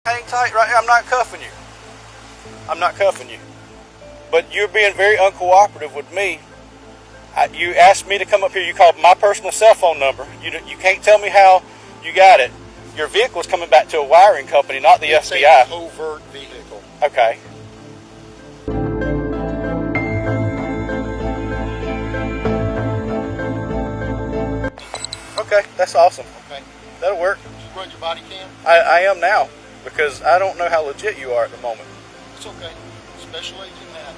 Hang tight right here. I'm not cuffing you. I'm not cuffing you. But you're being very uncooperative with me. You asked me to come up here. You called my personal cell phone number. You can't tell me how you got it. Your vehicle's coming back to a wiring company, not the it's FBI. It's a covert vehicle. Okay. Okay, that's awesome. Okay. That'll work. Did you run your body cam? I am now, because I don't know how legit you are at the moment. It's okay. Special Agent Matt.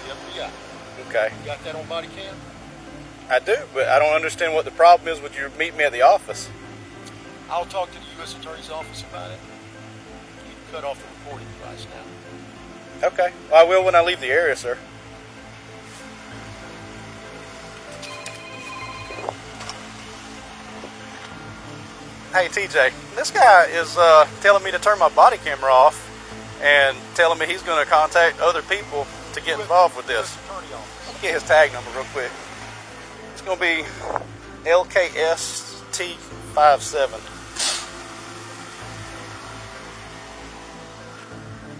The FBI. Okay. You got that on body cam? I do, but I don't understand what the problem is with you meet me at the office. I'll talk to the U.S. Attorney's Office about it. You can cut off the recording device now. Okay. Well, I will when I leave the area, sir. Hey, TJ, this guy is telling me to turn my body camera off and telling me he's going to contact other people to get involved with this. Let me get his tag number real quick. It's going to be LKST57.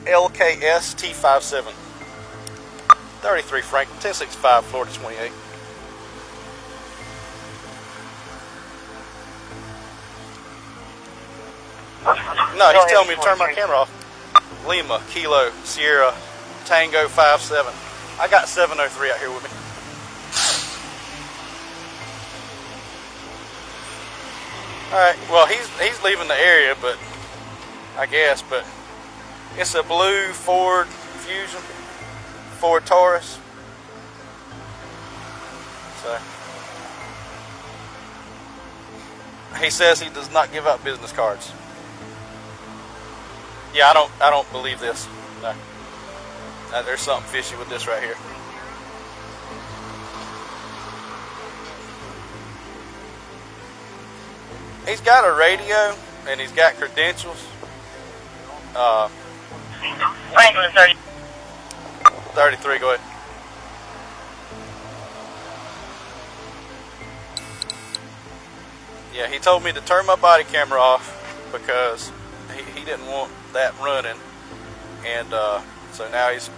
LKST57. 33 Franklin, 1065 Florida 28. No, he's telling me to turn my camera off. Lima, Kilo, Sierra, Tango 57. I got 703 out here with me. Alright, well he's leaving the area, but I guess, but it's a blue Ford Fusion, Ford Taurus. So he says he does not give out business cards. Yeah, I don't believe this. No. There's something fishy with this right here. He's got a radio and he's got credentials. Franklin 30. 33, go ahead. Yeah, he told me to turn my body camera off because he didn't want that running, and so now he's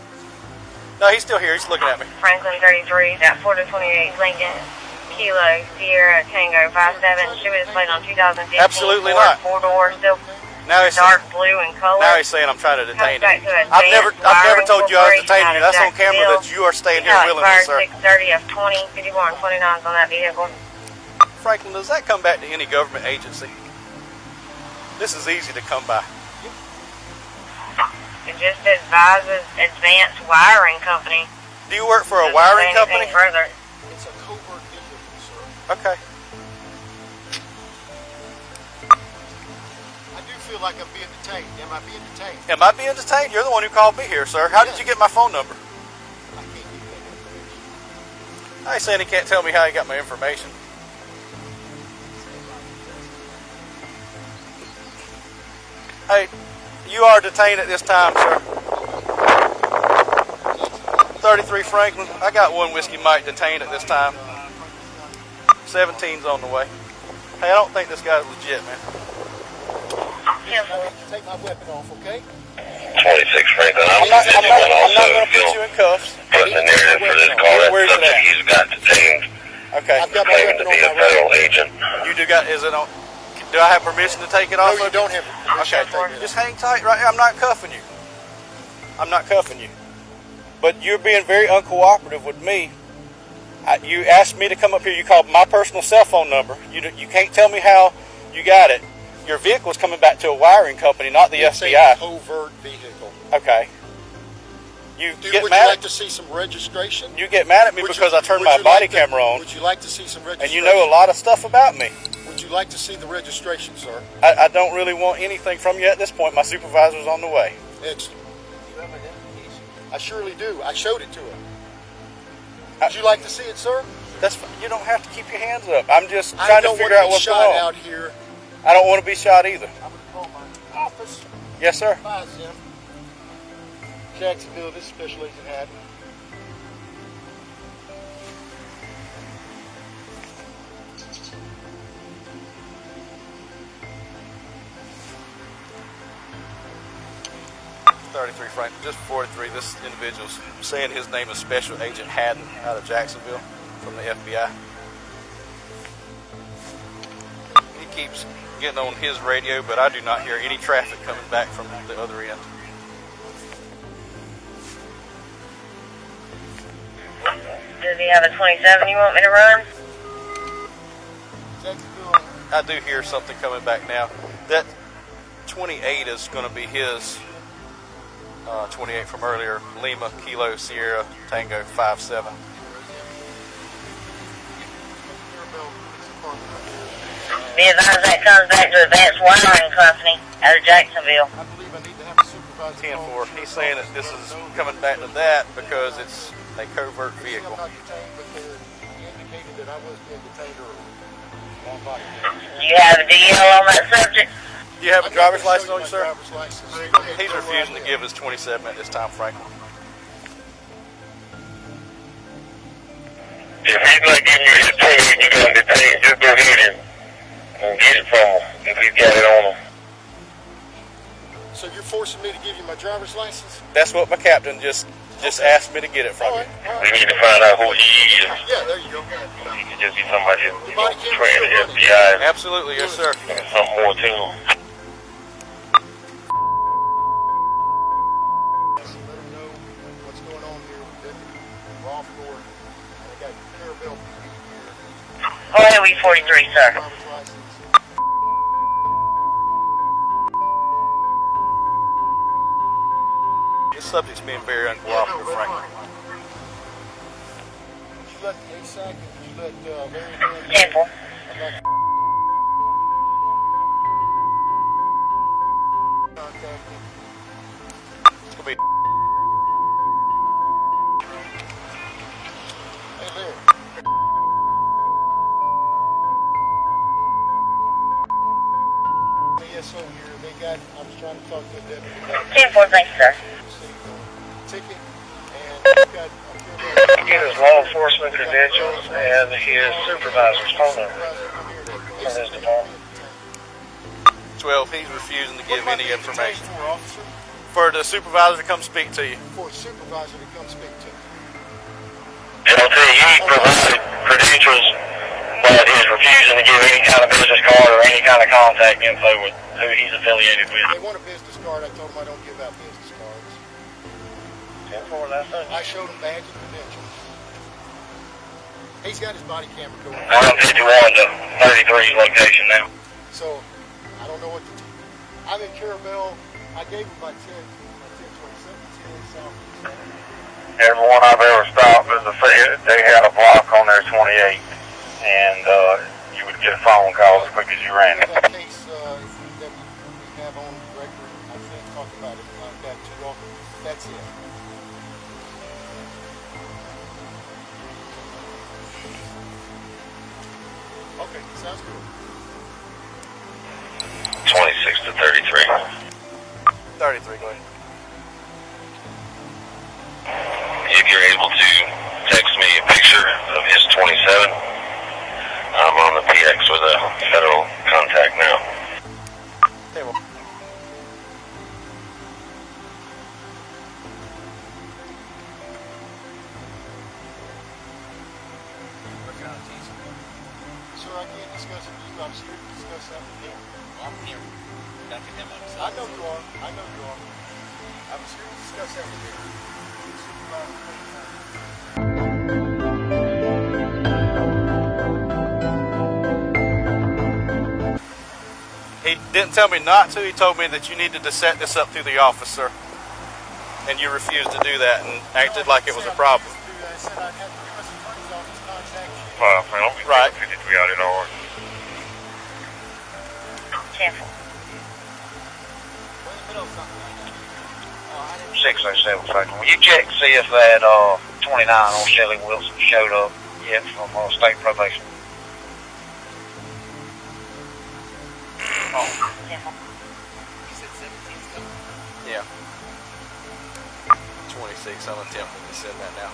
still here. He's looking at me. Franklin 33, that 428 Lincoln, Kilo, Sierra, Tango 57. She was played on 2015. Absolutely Ford, not. 4-door, still Now he's dark blue in color. Now he's saying I'm trying to detain him. I've never told you I was detaining you. That's on camera that you are staying here willingly, sir. 630 of 20, 54 and 29s on that vehicle. Franklin, does that come back to any government agency? This is easy to come by. It just advises Advanced Wiring Company. Do you work for a wiring company? Further. It's a covert vehicle, sir. Okay. I do feel like I'm being detained. Am I being detained? Am I being detained? You're the one who called me here, sir. How did you get my phone number? I can't give you that information. I ain't saying he can't tell me how he got my information. Hey, you are detained at this time, sir. 33 Franklin. I got one Whiskey Mike detained at this time. 17's on the way. Hey, I don't think this guy's legit, man. Take my weapon off, okay? 26 Franklin. I'm not going to put you in cuffs. Putting the narrative for this call. Where's it at? He's got detained. Okay. I've got my Claiming weapon to be on a my right. federal agent. You do got, is it on? Do I have permission to take it off? No, you don't have permission. Okay, just hang tight right here. I'm not cuffing you. I'm not cuffing you. But you're being very uncooperative with me. You asked me to come up here. You called my personal cell phone number. You can't tell me how you got it. Your vehicle's coming back to a wiring company, not the It's FBI. a covert vehicle. Okay. Would Would you like to see some registration? You get mad at me because I turned my body camera on. Would you like to see some registration? And you know a lot of stuff about me. Would you like to see the registration, sir? I don't really want anything from you at this point. My supervisor's on the way. Excellent. You have identification? I surely do. I showed it to him. Would you like to see it, sir? You don't have to keep your hands up. I'm just trying to figure out what's going on. out here. I don't want to be shot either. I'm going to call my office. Yes, sir. Bye, Zim. Jacksonville, this is Special Agent Haddon. 33 Franklin, just 43. This individual's saying his name is Special Agent Haddon out of Jacksonville from the FBI. He keeps getting on his radio, but I do not hear any traffic coming back from the other end. Does he have a 27 you want me to run? I do hear something coming back now. That 28 is going to be his 28 from earlier. Lima, Kilo, Sierra, Tango, 5-7. Be advised that comes back to Advanced Wiring Company out of Jacksonville. I believe I need to have a supervisor. 10-4. He's saying that this is coming back to that because it's a covert vehicle. I'm not detained, but he indicated that I was being detained or on body. Do you have a DL on that subject? Do you have a driver's license on you, sir? Driver's license. He's refusing to give his 27 at this time, Franklin. If he's not giving you his pay, you got to pay. Just go ahead and get it from him if he's got it on him. So you're forcing me to give you my driver's license? That's what my captain just asked me to get it from All you. right, all We right. need to find out who he is. Yeah, there you go. He could just be somebody who's The body camera trained still at FBI Absolutely, yes, sir. and something more to him. Let them know what's going on here with Deputy Rolf Gordon. I got Carabel PD here. Highway 43, sir. Driver's license. This subject's being very uncooperative, Franklin. Did you let the ASAC and did you let Mary Ann 10-4. about contacting? It's going to be Hey, Larry. ASO here, they got, I was trying to talk to a deputy about 10-4, thank you, sir. ticket, and I've got, Get his law enforcement credentials and his supervisor's phone number from his department. 12. He's refusing to give What am I any being information. detained for, officer? For the supervisor to come speak to you. For a supervisor to come speak to me. And I'll tell you, he provided credentials, but he's refusing to give any kind of business card or any kind of contact info with who he's affiliated with. They want a business card. I told them I don't give out business cards. 10-4, that's it. I showed him badge and credentials. He's got his body camera going. 151 to 33 location now. So, I don't know what to do. I'm in Carabel. I gave him my 1027, 10 South. Everyone I've ever stopped is they had a block on their 28, and you would get a phone call as quick as you ran it. That case that we have on record, I can't talk about it like that too often. That's it. Okay, sounds good. 26 to 33. 33, go ahead. If you're able to text me a picture of his 27, I'm on the PX with a federal contact now. Okay, well, Sir, I can't discuss it with you. I'm here to discuss that with him. I'm here. Backing him up. I know you are. I know you are. I was here to discuss that with him. Supervisor, he didn't tell me not to. He told me that you needed to set this up through the officer. And you refused to do that and acted like it was a problem. I said I'd have the U.S. Attorney's Office contact you. Well, I don't be Right. 53 out in ours. 10-4. 607 Franklin. Will you check to see if that 29 on Shelley Wilson showed up yet from state probation? 10-4. You said 17 stuff. Yeah. 26, I'm attempting to send that now.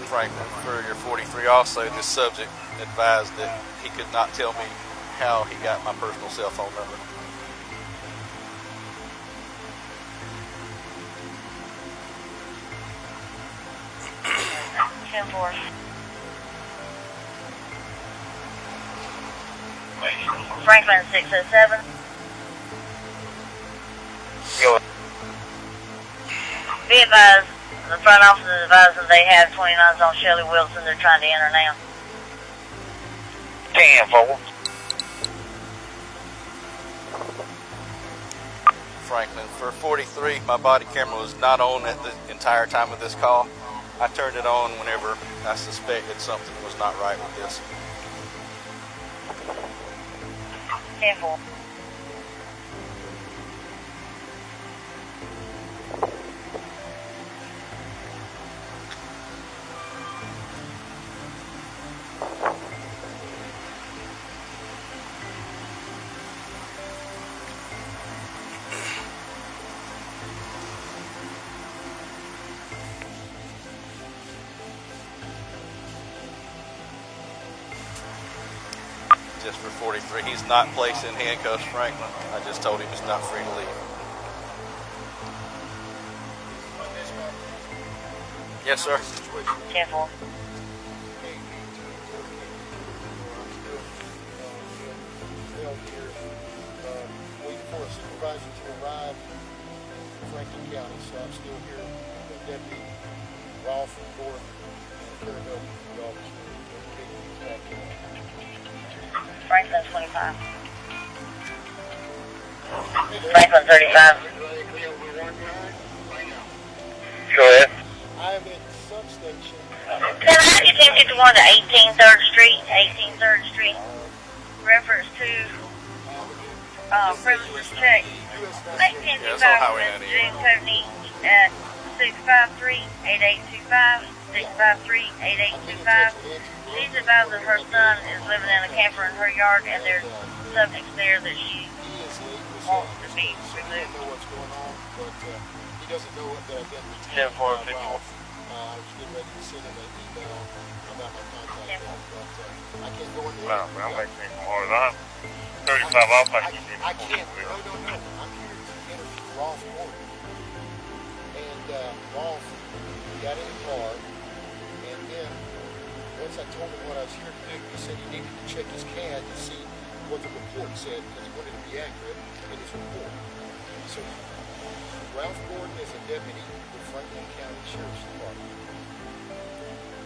Franklin, for your 43. Also, this subject advised that he could not tell me how he got my personal cell phone number. Ten-4. Franklin 607. Go. Be advised, the front office is advising they have 29s on Shelley Wilson. They're trying to enter now. 10-4. Franklin, for 43, my body camera was not on at the entire time of this call. I turned it on whenever I suspected something was not right with this. 10-4. Just for 43, he's not placing handcuffs, Franklin. I just told him he's not free to leave. Yes, sir. 10-4. Waiting for a supervisor to arrive in Franklin County, so I'm still here. Deputy Ralph Gordon and Kerrville, the officer, back here. Franklin 25. Franklin 35. Go ahead. I am at the substation. Can I get him to one to 18th Street? 18th Street. Reference to premises check. 1825 June Coveney at 653-8825. 653-8825. She's advised that her son is living in a camper in her yard and there's subjects there that she wants to be I don't removed. know what's going on, but he doesn't know that I've been 10-4, I was getting ready to send him an email about my contact, but I can't go in there. Well, I'm making more than 35. I'll take you. I can't. No. I'm here to interview Rolf Gordon. And Rolf got in the car, and then once I told him what I was here to do, he said he needed to check his CAD to see what the report said because he wanted to be accurate in his report. So Ralph Gordon is a deputy with Franklin County Sheriff's Department.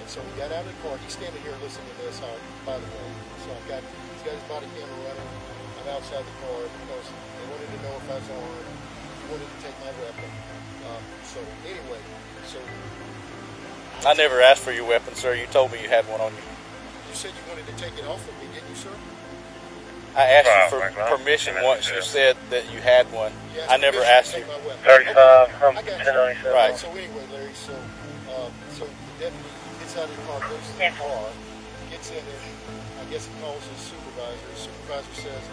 And so he got out of the car. He's standing here listening to this, by the way. So he's got his body camera running. I'm outside the car because they wanted to know if I was armed. He wanted to take my weapon. So anyway, I never asked for your weapon, sir. You told me you had one on you. you said you wanted to take it off of me, didn't you, sir? I asked you for permission once. You said that you had one. You I never permission to asked you. take my weapon. 35 from I got you. 1097. Right. So anyway, Larry, so the deputy gets out of the car, goes to the 10-4. car, gets in it. I guess he calls his supervisor. His supervisor says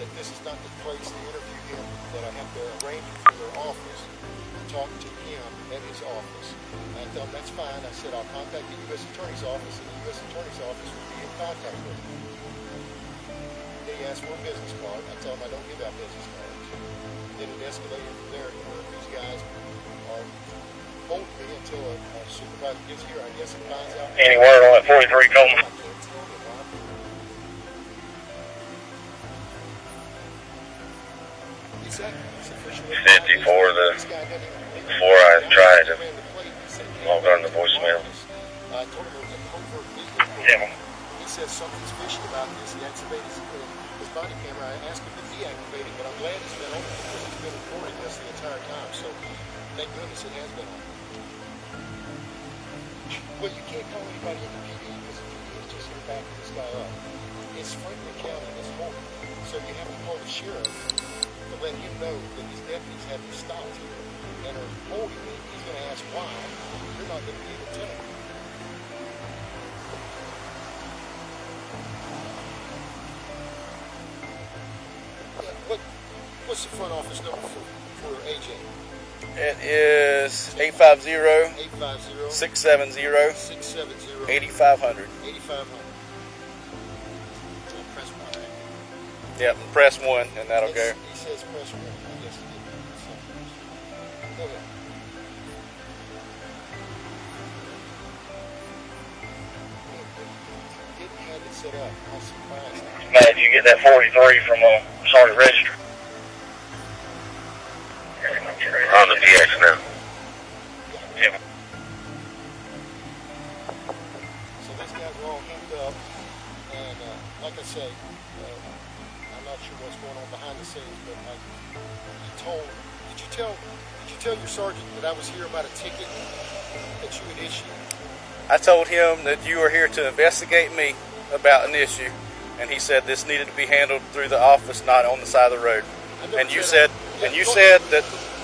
that this is not the place to interview him, that I have to arrange it for their office and talk to him at his office. And I tell him that's fine. I said I'll contact the U.S. Attorney's Office, and the U.S. Attorney's Office will be in contact with him. Then he asked for a business card. I tell him I don't give out business cards. Then it escalated from there to where these guys are holding me until a supervisor gets here, I guess, and finds out. Any word on that 43 Coleman? I can't tell you, Ron. Exactly. It's official. 54, This guy doesn't even- before I tried to ran the plate. He said, log on to voicemail. I told him it was a covert legal. Yeah. He says something's fishy about this. He activated his body camera. I asked him to deactivate it, but I'm glad it's been on because it's been recording this the entire time. So thank goodness it has been on. Well, you can't call anybody in the PD because the PD is just here backing this guy up. It's Franklin County and it's home. So you have to call the sheriff to let him know that these deputies have me stopped here and are holding me. He's going to ask why. You're not going to be able to tell him. What's the front office number for AJ? It is 850 850 670 670 8500. 8500. Press 1, right? Yep, press 1 and that'll go. He says press 1. I guess he did. Okay. Didn't have it set up. I was surprised. Matt, you get that 43 from Sergeant Register. On the PX now. Yeah. So these guys are all hooked up, and like I say, I'm not sure what's going on behind the scenes, but like you told, did you tell your sergeant that I was here about a ticket that you had issued? I told him that you were here to investigate me about an issue, and he said this needed to be handled through the office, not on the side of the road. And you said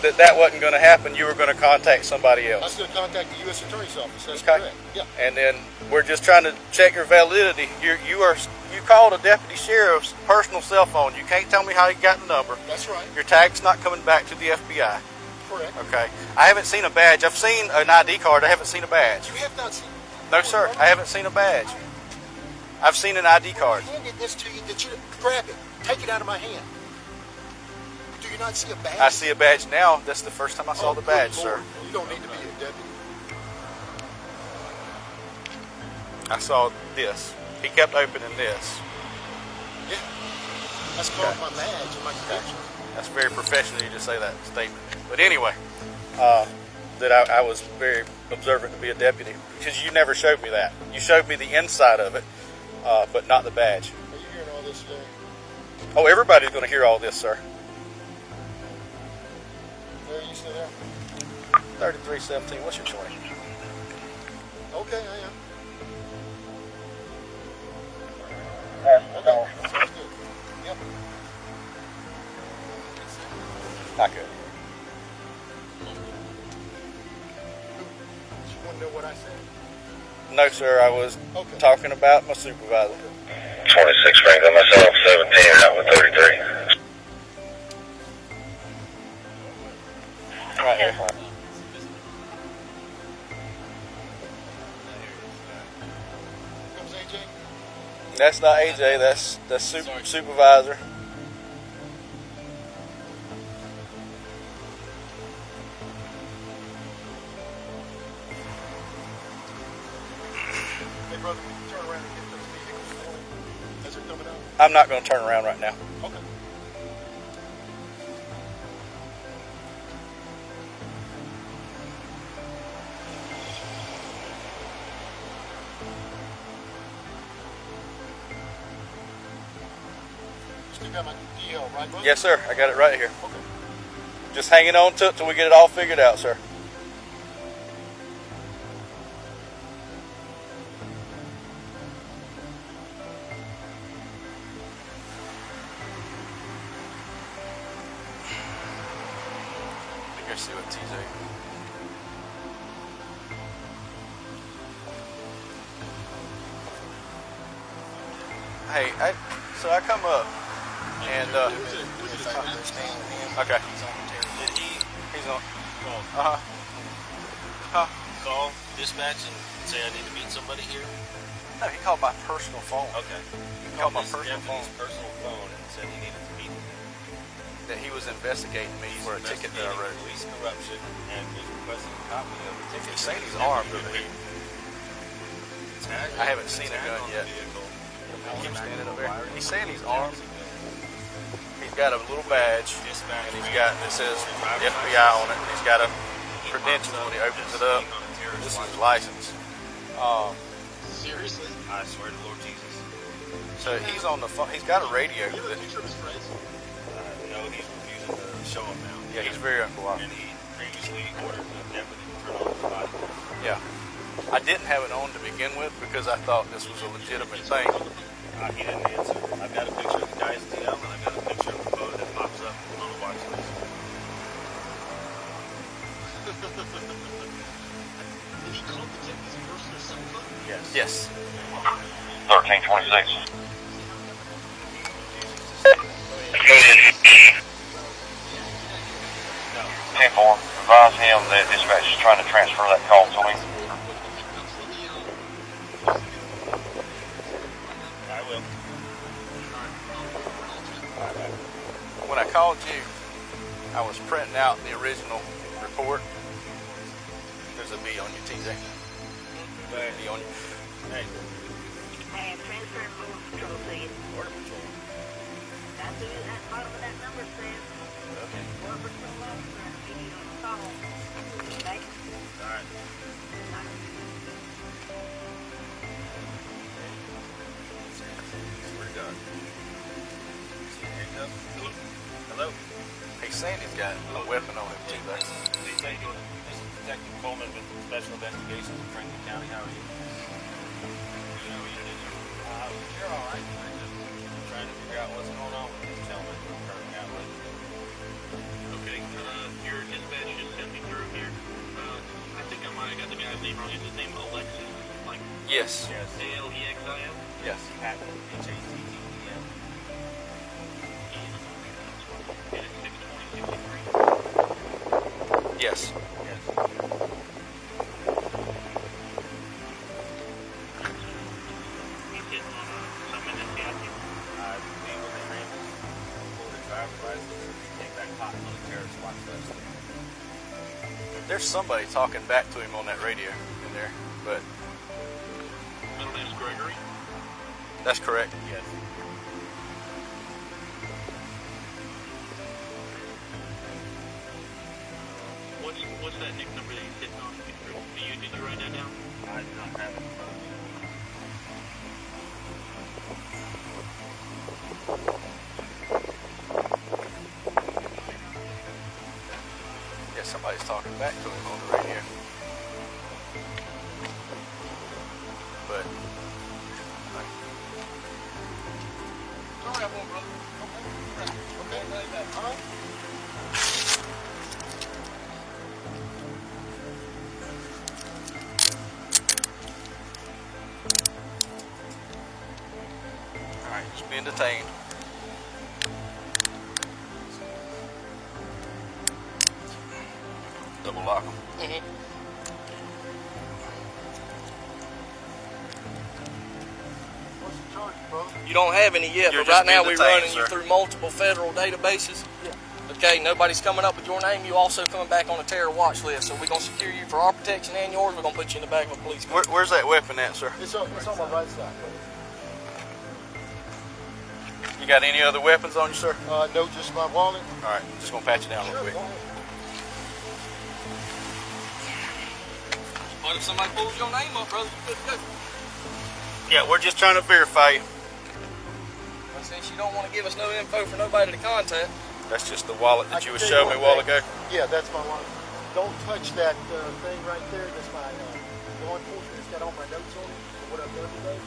that wasn't going to happen. You were going to contact somebody I was else. going to contact the U.S. Attorney's Office. That's Okay. correct. Yeah. And then we're just trying to check your validity. You called a deputy sheriff's personal cell phone. You can't tell me how you got the number. That's right. Your tag's not coming back to the FBI. Correct. Okay. I haven't seen a badge. I've seen an ID card. I haven't seen a badge. You have not seen. No, sir. I haven't seen a badge. I've seen an ID card. I handed this to you. That you grab it. Take it out of my hand. Do you not see a badge? I see a badge now. That's the first time I saw the good badge, Lord. sir. You don't need to be a deputy. I saw this. He kept opening this. Yeah. That's called my badge and my credentials. That's very professional of you to say that statement. But anyway, that I was very observant to be a deputy because you never showed me that. You showed me the inside of it, but not the badge. Are you hearing all this today? Oh, everybody's going to hear all this, sir. Larry, you still there? 3317. What's your choice? Okay, I am. Okay, sounds good. Yep. Not good. You want to know what I said? No, sir. I was Okay. talking about my supervisor. 26 rings on myself, 17 out with 33. Right here. Comes AJ? That's not AJ. That's supervisor. Hey, brother, can you turn around and get those vehicles for me as they're coming out? I'm not going to turn around right now. Okay. You still got my DL, right, brother? Yes, sir. I got it right here. Okay. Just hanging on to it till we get it all figured out, sir. Let me go see what TJ. Hey, so I come up and If I understand him, okay. he's on the terror. Did he He's on. call, Huh? call dispatch and say I need to meet somebody here? No, he called my personal phone. Okay. He called my This personal phone. deputy's personal phone and said he needed to meet with him. That he was investigating me for a ticket that I wrote. Police corruption and is requesting a copy of the ticket. He's saying he's armed over here. I haven't seen a gun yet. He keeps standing over there. He's saying he's armed. He's got a little badge, and he's got it says FBI on it. And he's got a credential when he opens it up. This is his license. Seriously? I swear to Lord Jesus. So he's on the phone. He's got a radio. No, he's refusing to show up now. Yeah, he's very uncooperative. And he previously ordered the deputy to turn off his body. Yeah. I didn't have it on to begin with because I thought this was a legitimate thing. He didn't answer. I've got a picture of the guy's DL and I've got a picture of the photo that pops up on the watch list. Did he call the deputy's personal cell phone? Yes. 1326. No. 10-4. advise him that dispatch is trying to transfer that call to him. I will. When I called you, I was printing out the original report. There's a B on your TJ. Hey. B on you. Hey. I have transferred Border Patrol to you. Border Patrol. That's who that bottom of that number says. Okay. Border Patrol officer, give you a call. Okay? All right. We're done. Hello? Hello? He's saying he's got a weapon on him too, though. This is Detective Coleman with Special Investigations in Franklin County. How are you? You're all right. I'm just trying to figure out what's going on with this gentleman from Kirk Outlet. Okay, your dispatch just sent me through here. I think I might have got the guy's name wrong. Is his name Alexis? Like Yes. Yes. A-L-E-X-I-S? Yes. Hatton, H-A-T-T-E-N. And it's 62063. Yes. Yes. He's getting something in his jacket. He was in Ramsey, pulled his driver's license, take that pot military SWAT test. There's somebody talking back to him on that radio in there, but Middle name's Gregory. that's correct. Yes. What's that nick number that he's hitting on? Did you write that down? I do not have it in front of me. Yeah, somebody's talking back to him on the radio. But Sorry, I won't, brother. Okay. All right. all right, he's being detained. Double lock him. What's the charge, brother? You don't have any yet, You're but right just being now we're detained, running you sir. through multiple federal databases. Yeah. Okay, nobody's coming up with your name. You also coming back on a terror watch list. So we're going to secure you for our protection and yours. We're going to put you in the back of a police car. Where's that weapon at, sir? It's on my right side, brother. You got any other weapons on you, sir? No, just my wallet. All right, just gonna pat you down real Sure, quick. go ahead. But if somebody pulls your name up, brother, you good to go. Yeah, we're just trying to verify you. But since you don't want to give us no info for nobody to contact, That's just the wallet I that you can were tell you showing me a one while thing. ago. Yeah, that's my wallet. Don't touch that thing right there. That's my law enforcement. It's got all my notes on it. For what I've done today.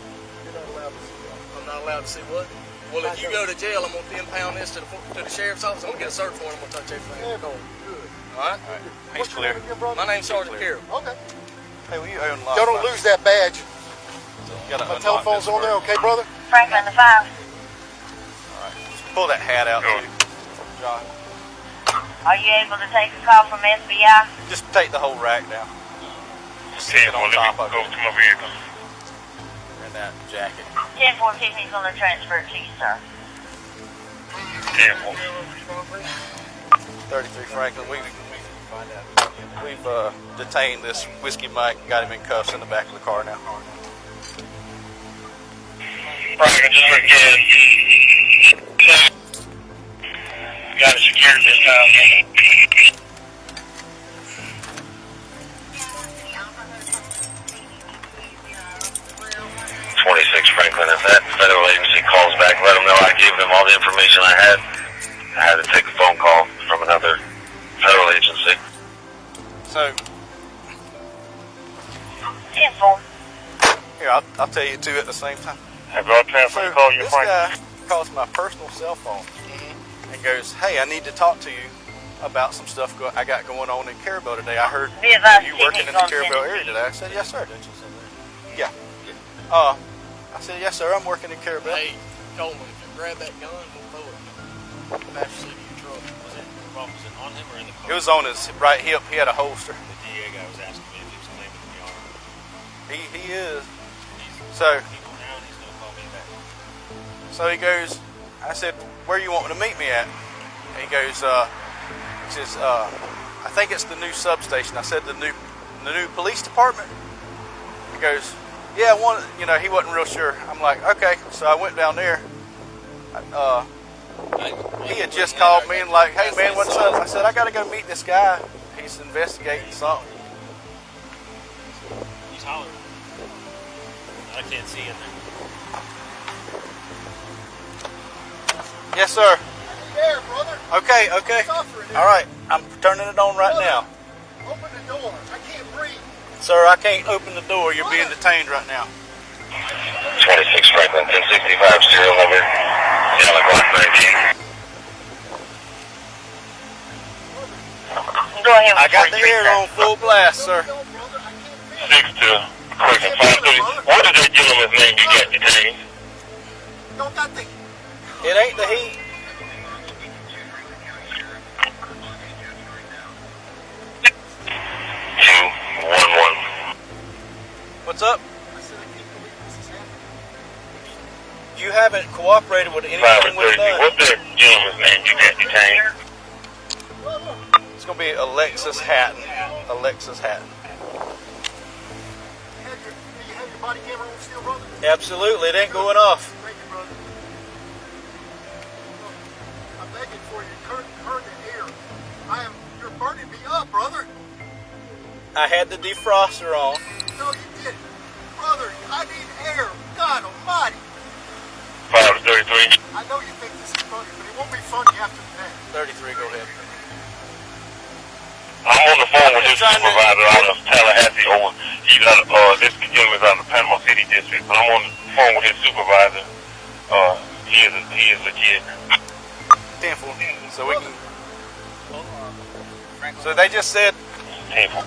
You're not allowed to see that. I'm not allowed to see what. Well, if you go to jail, I'm going to impound this to the sheriff's office. I'm going to get a search warrant. I'm going to touch everything. Yeah, no, good. All right? All right, he's What's your clear. name again, brother? My name's Sergeant Carroll. Okay. Hey, will you unlock? Y'all don't lose that badge. You gotta My unlock telephone's this on there, first. okay, brother? Franklin, the 5. All right, just pull that hat out, too, John. Are you able to take a call from FBI? Just take the whole rack down. Just sit on top of it. to my vehicle. And that jacket. 10-4 Tiffany's going to transfer it to you, sir. 33 Franklin. We've detained this Whiskey Mike. Got him in cuffs in the back of the car now. Franklin, just again. Got it secured this time. 26 Franklin, if that federal agency calls back, let them know I gave them all the information I had. I had to take a phone call from another federal agency. So, 10-4. here, I'll tell you two at the same time. Have I transferred So, to call you, this Franklin? guy calls my personal cell phone and goes, "Hey, I need to talk to you about some stuff I got going on in Carabel today. I heard Be advised, you working in the Tiffany's gonna Carabel send it area to you." today." I said, "Yes, sir." Yeah. I said, "Yes, sir. I'm working in Carabel." Hey, Coleman, if you grab that gun, we'll throw it. Passenger seat of your truck. Was it problem? Was it on him or in the car? It was on his right hip. He had a holster. The DA guy was asking me if he was claiming to be armed. He is. He's So people now, and he's going to call me back. so he goes. I said, "Where you want me to meet me at?" And he goes. He says, "I think it's the new substation." I said, "The new police department?" He goes, "Yeah, one." You know, he wasn't real sure. I'm like, "Okay." So I went down there. He had just called me and like, "Hey man, what's up?" I said, "I got to go meet this guy. He's investigating something." He's hollering. I can't see in there. Yes, sir. There, brother. Okay. All right, I'm turning it on right now. Open the door. I can't breathe. Sir, I can't open the door. You're being detained right now. 26 Franklin, 1065, serial number, Yellow Block 19. Go ahead with I got the 43, air sir. on full blast, sir. No, brother. I can't 6 feel to Correction 530. What is that gentleman's name you got detained? Don't got the... It ain't the heat. What's up? I said I can't believe this is happening. You haven't cooperated with anything we've 530. done. What's that gentleman's name you got detained? It's gonna be Alexis Hatton. Alexis Hatton. Do you have your body camera on still, brother? Absolutely, it ain't going off. Thank you, brother. Look, I'm begging for you. Turn the air. You're burning me up, brother. I had the defroster on. No, you didn't. Brother, I need air. God almighty. 5 to 33. I know you think this is funny, but it won't be funny after that. 33, go ahead. I'm on the phone with his supervisor out of Tallahassee. He's out of, this gentleman's out of the Panama City District. But I'm on the phone with his supervisor. He is legit. 10-4. So we can. So they just said, 10-4.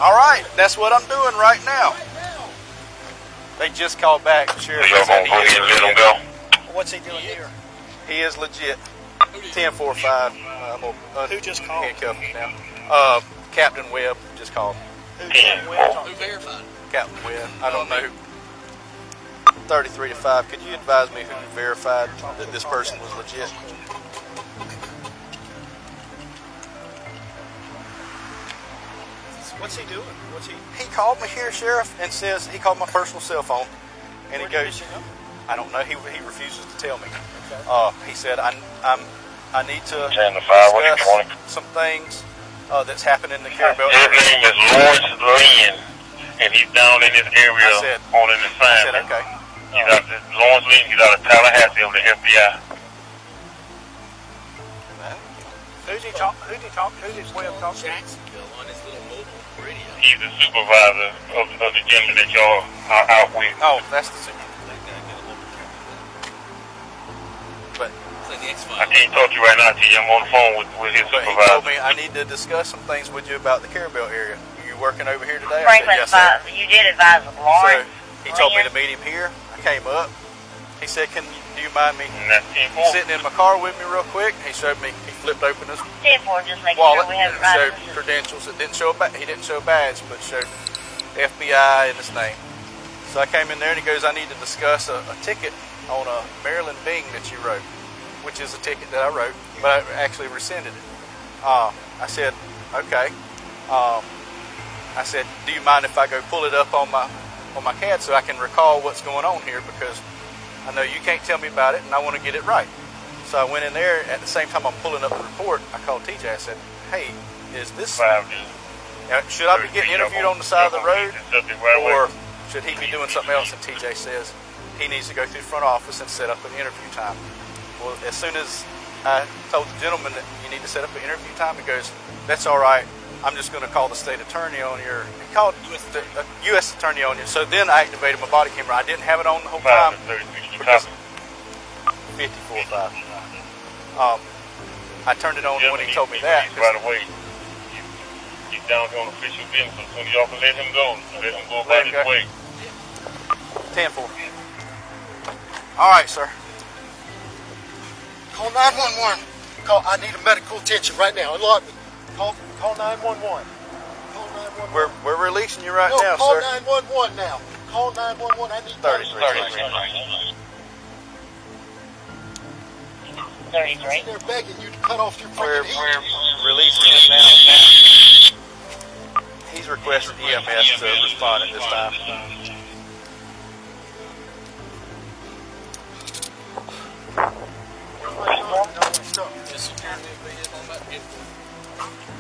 all right, that's what I'm doing right now. They just called back. So Sheriff y'all said gonna go ahead and let him go? What's he doing here? he is legit. 10-4-5. Who just called? Handcuff him now. Captain Webb just called. Who verified? Captain Webb. I don't know. 33 to 5. Could you advise me who verified that this person was legit? What's he doing? He called me here, Sheriff, and says he called my personal cell phone, and he Where did goes, you know? I don't know. He refuses to tell me. He said I need to 10 to 5. What do you discuss want? some things that's happened in the Carabel His area. name is Lawrence Lynn, and he's down in this area I said- on an I said assignment. okay. He's out of Lawrence Lynn. He's out of Tallahassee of the FBI. Who's he talking? Who's his way of talking? Jacksonville on his little mobile radio. He's the supervisor of the gentleman that y'all are out with. Oh, that's the secret. That guy got a hold of him. But It's like the I X-Files. can't talk to you right now, T. I'm on the phone with his he told supervisor. me I need to discuss some things with you about the Carabel area. You working over here today? I said, Franklin yes, sir. advised, you did advise of So Lawrence. he told me Lynn. to meet him here. I came up. He said, do you mind me And that's 10-4. sitting in my car with me real quick? He showed me, he flipped open his 10-4, just making wallet sure we have it and right. showed credentials. It didn't show he didn't show a badge, but showed FBI in his name. So I came in there and he goes, I need to discuss a ticket on a Maryland Bing that you wrote, which is a ticket that I wrote, but I actually rescinded it. I said, okay. I said, do you mind if I go pull it up on my CAD so I can recall what's going on here, because I know you can't tell me about it and I want to get it right. So I went in there. At the same time I'm pulling up the report, I called TJ. I said, hey, is this, 5 should I be getting interviewed on the side of the road, or Or should he be doing something else? And TJ says he needs to go through the front office and set up an interview time. Well, as soon as I told the gentleman that you need to set up an interview time, he goes, that's all right. I'm just going to call the state attorney on your, he called the U.S. attorney on you. So then I activated my body camera. I didn't have it on the whole 5 time. to 36. Because 54-5. I turned it on when he told me that. Right away. He's down here on official business. So soon as y'all can let him go, let him go about his way. 10-4. All right, sir. Call 911. I need a medical attention right now. Unlock me. Call 911. Call 911. We're releasing you right no, now, call sir. 911 now. Call 911. I need 33. 33. They're begging you to cut off your We're freaking heat. releasing him now. He's requested EMS to respond at this time.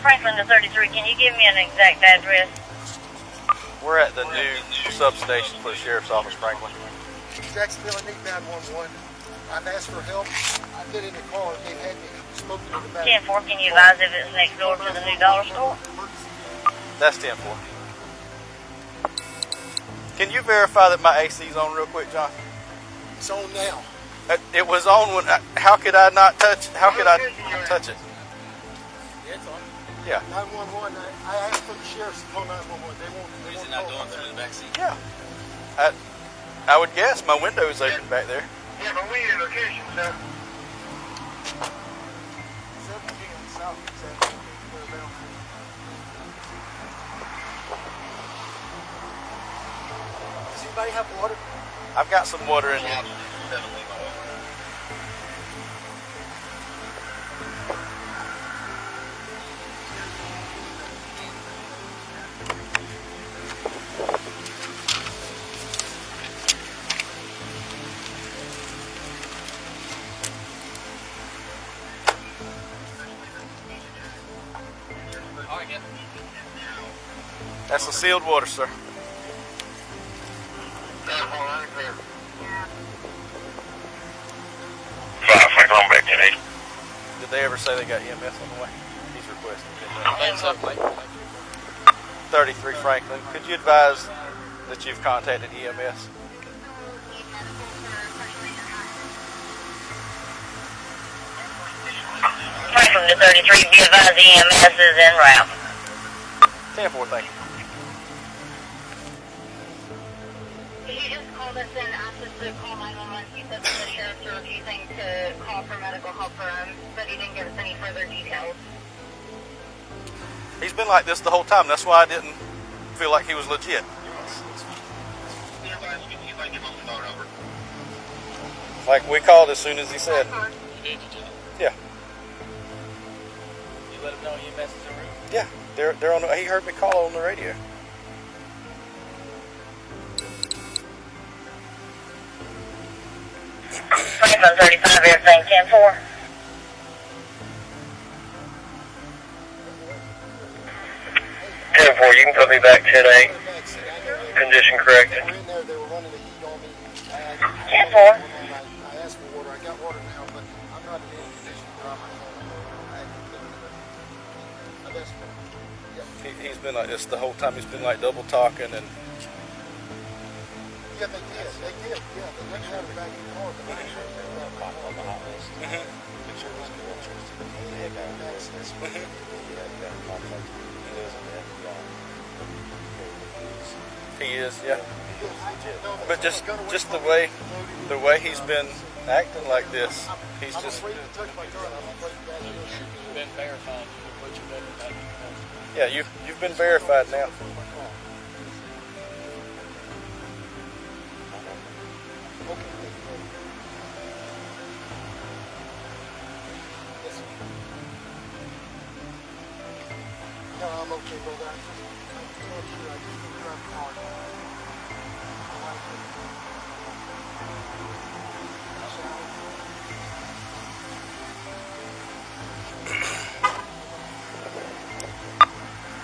Franklin to 33, can you give me an exact address? We're at the new substation for the Sheriff's Office, Franklin. Jacksonville, I need 911. I've asked for help. I've been in the car. They've had me spoken to the back. 10-4, can you advise if it's next door to the new dollar store? That's 10-4. Can you verify that my AC's on real quick, John? It's on now. It was on when. How could I not touch? How could I touch it? Yeah, it's on. Yeah. 911. I asked for the sheriff's to call 911. They won't. Is it not going through the back seat? Yeah. I would guess my window is open back there. Yeah, but we need a location, sir. 17 South. Does anybody have water? I've got some water in here. All right, yeah. That's the sealed water, sir. I'm back in 8. Did they ever say they got EMS on the way? He's requesting. Thanks, up, mate. 33 Franklin. Could you advise that you've contacted EMS? Franklin to 33, be advised EMS is en route. 10-4, thank you. He just called us and asked us to call 911. He said that the sheriffs are refusing to call for medical help for him, but he didn't give us any further details. He's been like this the whole time. That's why I didn't feel like he was legit. Like we called as soon as he said. Yeah. You let him know EMS is en route? Yeah. They're on. He heard me call on the radio. Franklin 35, everything 10-4. You can put me back 10-8. Condition corrected. They were in there. They were running the heat on me. 10-4. I asked for water. I got water now, but I'm not in any condition to drive my car. I've asked for it. He's been like this the whole time. He's been like double talking and. Yeah, they did. They did. Yeah, they let me out of the back of the car, but they didn't let me out of the hot list. Make sure there's no interest in the heck out of access. He is, yeah. But just the way he's been acting like this, he's I'm just. afraid to touch my gun. I'm afraid you guys will shoot me. You've been verified. You put your better back. Yeah, you've been verified now. No, I'm okay, brother. I'm just making sure I just need to drive the car.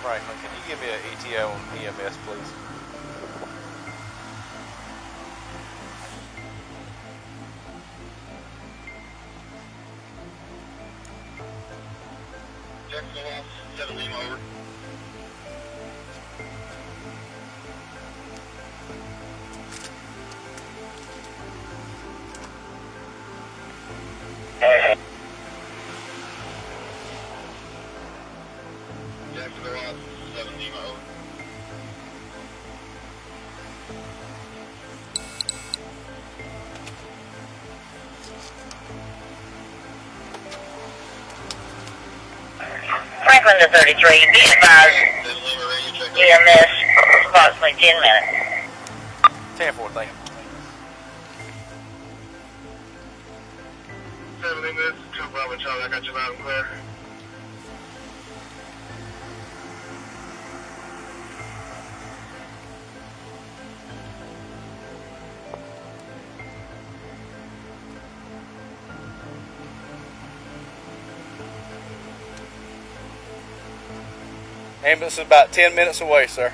Franklin, can you give me an ETA on EMS, please? Jacksonville, 7 Lima, over. Jacksonville, 7 Lima, over. to 33. Be advised, EMS, approximately 10 minutes. 10-4, thank you. 7 minutes, 2 Bravo Charlie, I got you loud and clear. Ambulance is about 10 minutes away, sir.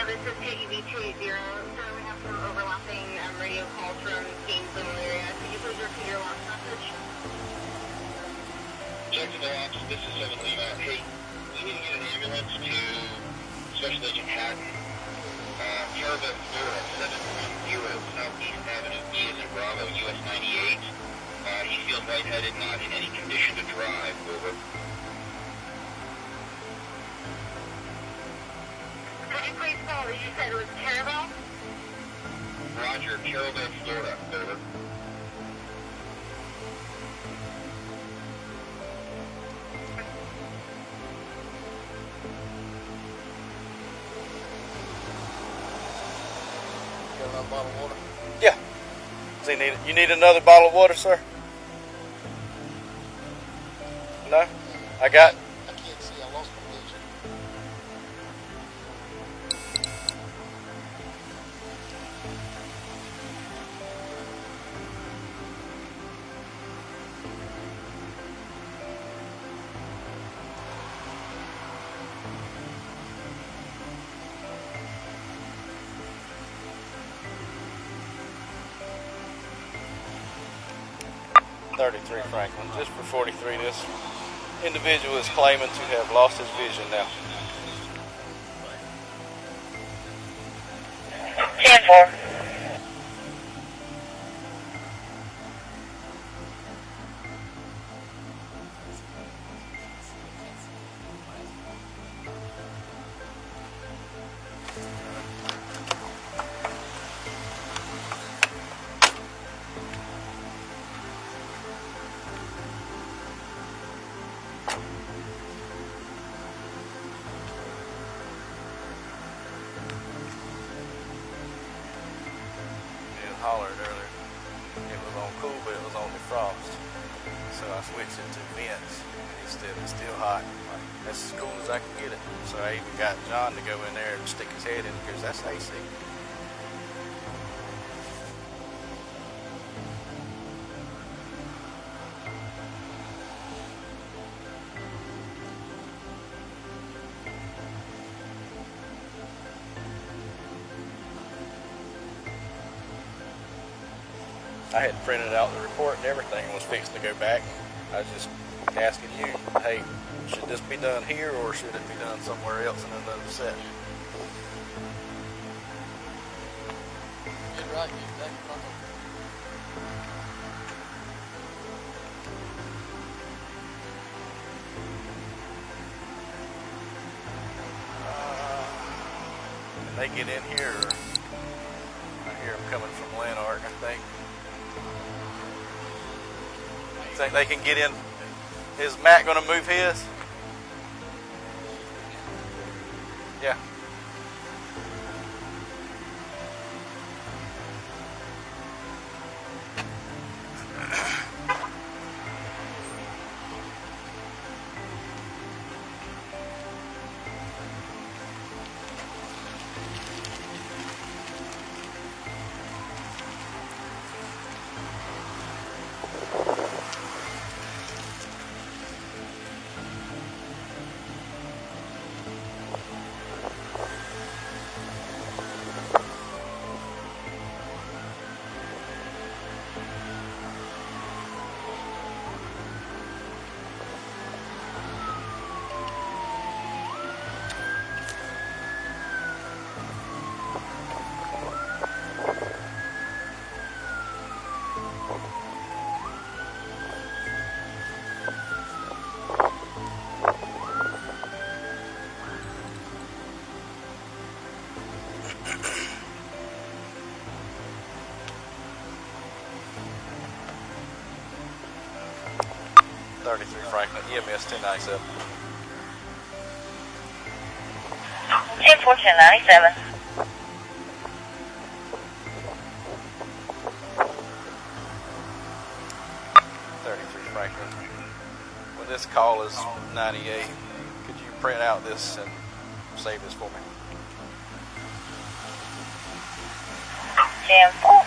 This is KUV 280. So we have some overlapping radio calls from Gainesville area. Could you please repeat your last message? Jacksonville Ops, this is 7 Lima. Hey, we need to get an ambulance to Special Agent Hatton. Caravan Florida, 710 Southeast Avenue, B as in Bravo, US 98. He feels lightheaded, not in any condition to drive. Over. Could you please spell it? You said it was Caravel? Roger, Caravan Florida. Over. Got another bottle of water? Yeah. Does he need it? You need another bottle of water, sir? No? I got. I can't see. I lost my vision. .33 Franklin, just for 43. This individual is claiming to have lost his vision now. 10-4. Hollered earlier. It was on cool, but it was on defrost. So I switched it to vents. It's still hot. Like, that's as cool as I can get it. So I even got John to go in there and stick his head in because that's AC. I had printed out the report and everything and was fixing to go back. I was just asking you, hey, should this be done here or should it be done somewhere else in another set? Get right, get back in front of Can they get in here? Or I hear them coming from Lanark, I think. Think they can get in? Is Matt going to move his? Yeah. Franklin, EMS 1097. 10-14-97. Franklin. When this call is 98, could you print out this and save this for me? 10-4.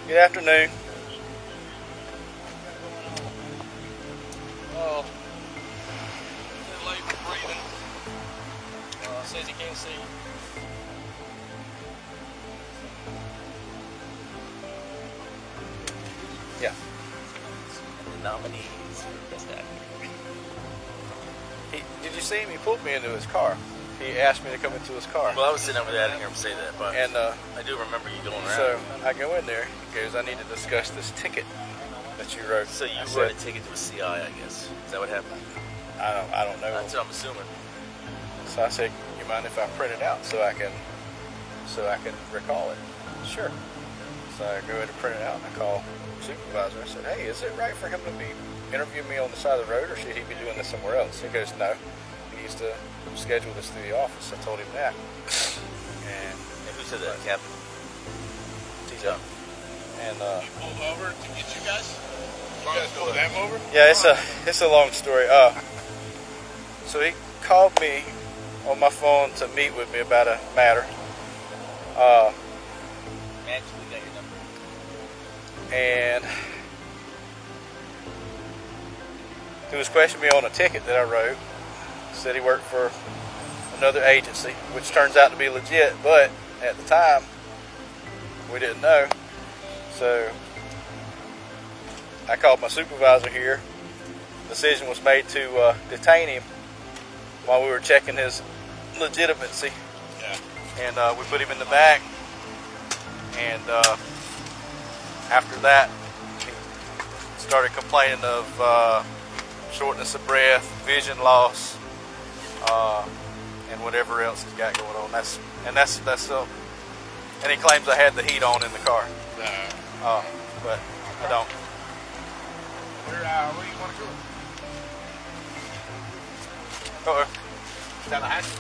Good afternoon. Says he can't see. Yeah. And the nominees for Best Actor. Did you see him? He pulled me into his car. He asked me to come into his car. Well, I was sitting over there. I didn't hear him say that, but And I do remember you going around. so I go in there. He goes, I need to discuss this ticket that you wrote. So you I wrote said, a ticket to a CI, I guess. Is that what happened? I don't know. That's what I'm assuming. So I said, you mind if I print it out so I can recall it? Sure. So I go ahead and print it out and I call the supervisor. I said, hey, is it right for him to be interviewing me on the side of the road, or should he be doing this somewhere else? He goes, no. He needs to schedule this through the office. I told him that. And Who said that, Captain? yeah. And Pulled over to get you guys? You guys pulled them over? yeah, it's a long story. So he called me on my phone to meet with me about a matter. Actually got your number. And he was questioning me on a ticket that I wrote. Said he worked for another agency, which turns out to be legit, but at the time we didn't know. So I called my supervisor here. Decision was made to detain him while we were checking his legitimacy. Yeah. And we put him in the back. And after that, he started complaining of shortness of breath, vision loss, and whatever else he's got going on. That's and he claims I had the heat on in the car, but I don't. Where do you want to go? Tallahassee.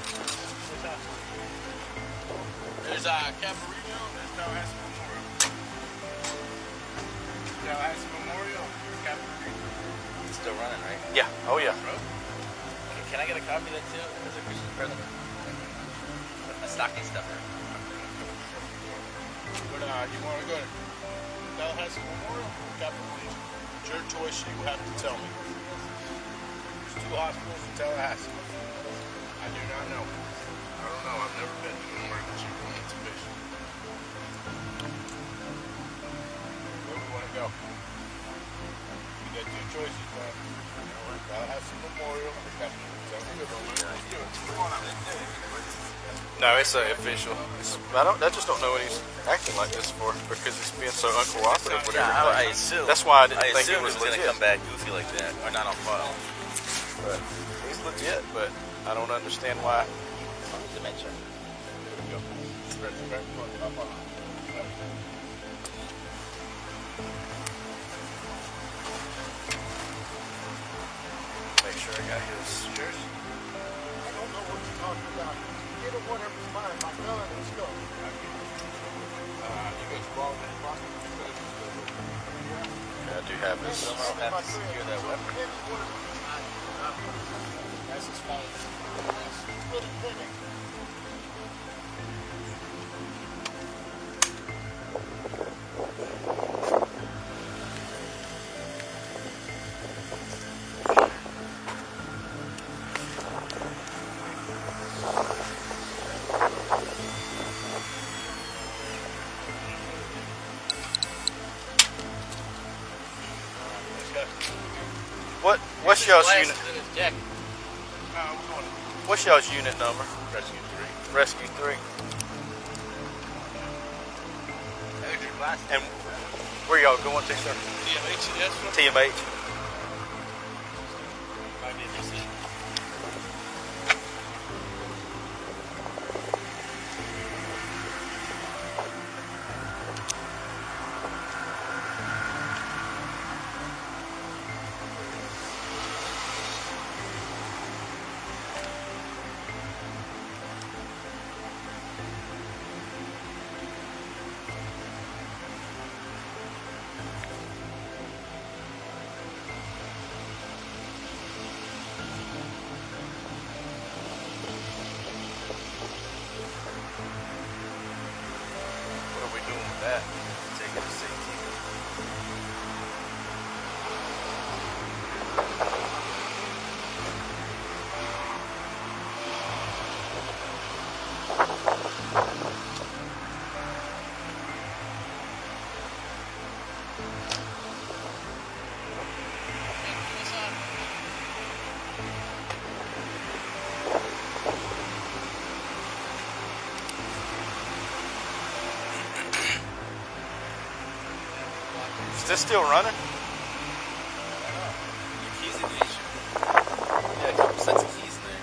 There's Caparino, there's Tallahassee Memorial. Tallahassee Memorial, Caparino. It's still running, right? Yeah. Oh yeah. Can I get a copy of that too? As a Christian president? A stocking stuffer. But you want to go to Tallahassee Memorial or Caparino? It's your choice, you have to tell me. There's two hospitals in Tallahassee. I do not know. I don't know. I've never been to an emergency room exhibition. Where do we want to go? We got two choices, man. Tallahassee Memorial or Caparino. Tell me the one. Let's do it. Come on out. No, it's official. I just don't know what he's acting like this for, because he's being so uncooperative with everything. I assume. That's why I didn't think assume he was going to legit. come back goofy like that, or not on file. But he's legit, but I don't understand why. Dementia. Make sure I got his. I don't know what you're talking about. Get him whatever's mine. My felon is go. You guys wrong in the pocket. I do have his. Somehow have to secure that weapon. That's his phone. Put it in it. What's y'all's Glasses unit? in his jacket. What's y'all's unit number? Rescue 3. Rescue 3. And where y'all going to, sir? TMH, yes, sir. TMH. this still running? Your keys ignition. Yeah, a couple sets of keys in there.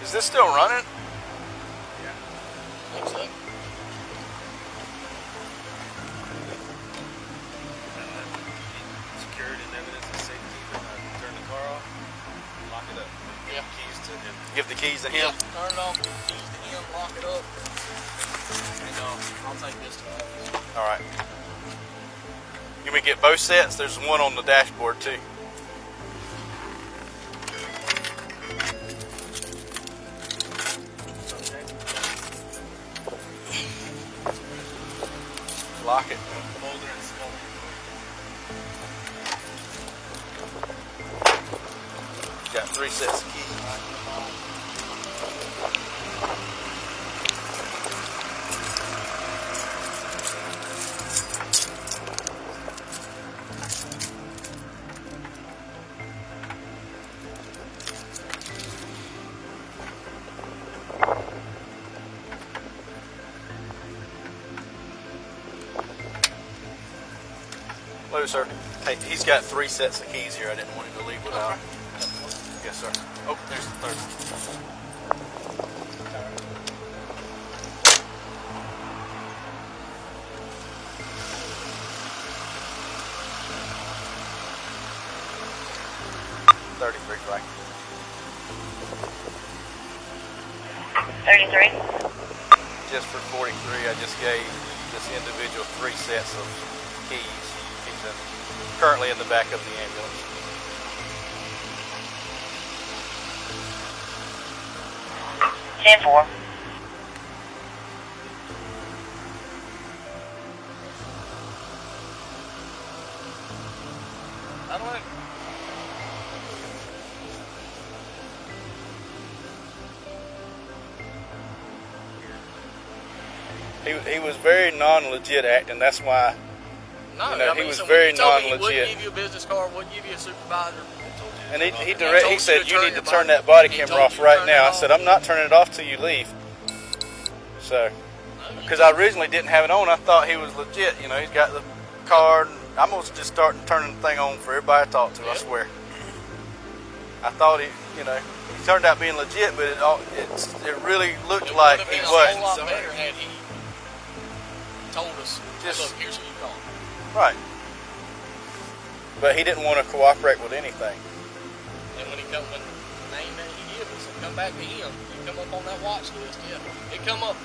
Is this still running? I think so. Security and evidence and safety. Turn the car off. Lock it up. Yeah. Keys to him. Give the keys to him. Yeah, turn it off, give the keys to him, lock it up. And I'll take this to the office. All right. You may get both sets. There's one on the dashboard too. Lock it. Folder and smoke. Got 3 sets of keys. Hello, sir. Hey, he's got 3 sets of keys here. I didn't want him to leave without. Yes, sir. Oh, there's the third. $33, right? 33. Just for 43, I just gave this individual 3 sets of keys. He's currently in the back of the ambulance. Ten four. I don't know. He was very non-legit acting. That's why. No, You know, I he mean, was so very when you told me he non-legit. wouldn't give you a business card, wouldn't give you a supervisor. And he told said, you you to need to turn turn your that body He camera told off you to right turn it now. I off. said, I'm not turning it off till you leave. So, because I originally didn't have it on, I thought he was legit. You know, he's got the card. I'm going to just start turning the thing on for everybody I talk to, I swear. I thought he turned out being legit, but it really looked It like would have he been a whole wasn't. lot better had he told us, Just- look, here's who you call. Right. But he didn't want to cooperate with anything. And when the name that he gave us, come back to him. You come up on that watch list, yeah. It come up,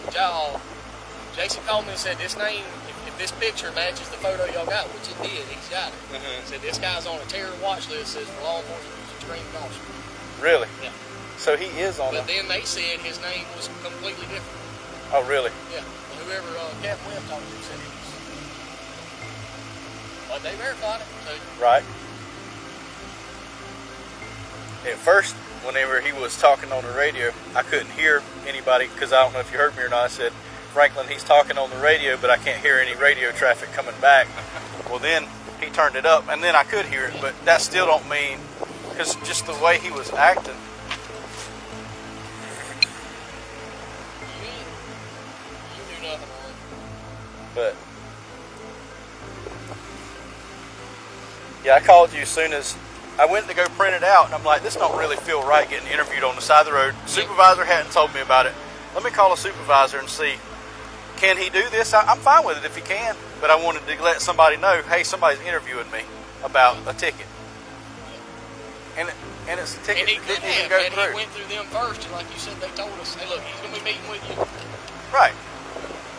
Jason called me and said, this name, if this picture matches the photo y'all got, which it did, he's got it. Said, this guy's on a terror watch list, says for law enforcement use extreme caution. Really? Yeah. So he is on But it. then they said his name was completely different. Oh, really? Yeah. And whoever Captain Webb talked to said it was. But they verified it. So Right. At first, whenever he was talking on the radio, I couldn't hear anybody because I don't know if you heard me or not. I said, Franklin, he's talking on the radio, but I can't hear any radio traffic coming back. Well, then he turned it up, and then I could hear it, but that still don't mean, because just the way he was acting. you knew nothing on it. But yeah, I called you as soon as I went to go print it out, and I'm like, this don't really feel right getting interviewed on the side of the road. Supervisor hadn't told me about it. Let me call a supervisor and see, can he do this? I'm fine with it if he can, but I wanted to let somebody know, hey, somebody's interviewing me about a ticket. And it's a ticket And he that could didn't even have, go and he through. went through them first, and like you said, they told us, hey, look, he's going to be meeting with you. Right.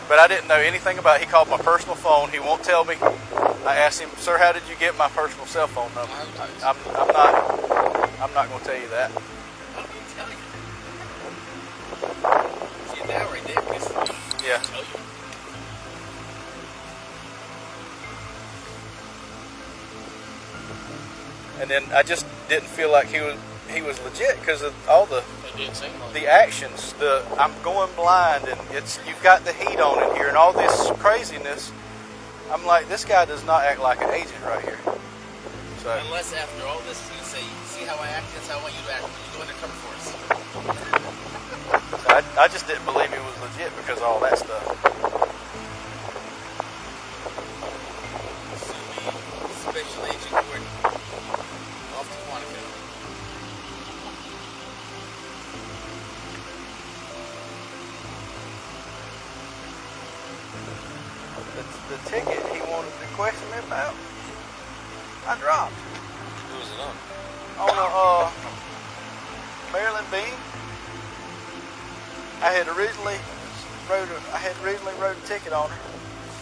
But I didn't know anything about it. He called my personal phone. He won't tell me. I asked him, sir, how did you get my personal cell phone number? I'm not going to tell you that. I didn't tell you. See, now right there, because Yeah. Tell you. And then I just didn't feel like he was legit because of all the It didn't seem like the actions. I'm going blind, and you've got the heat on in here, and all this craziness. I'm like, this guy does not act like an agent right here. So unless after all this, you say, see how I act, that's how I want you to act. You go undercover for us. I just didn't believe it was legit because of all that stuff. Special Agent Gordon, off to Quantico. The ticket he wanted to question me about, I dropped. Who was it on? On a Maryland Beam. I had originally wrote a ticket on her.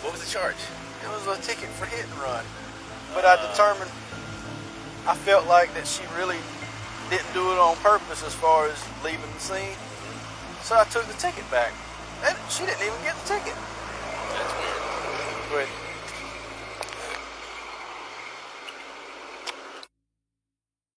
What was the charge? It was a ticket for hit and run. But I determined, I felt like that she really didn't do it on purpose as far as leaving the scene. So I took the ticket back. And she didn't even get the ticket. That's weird. But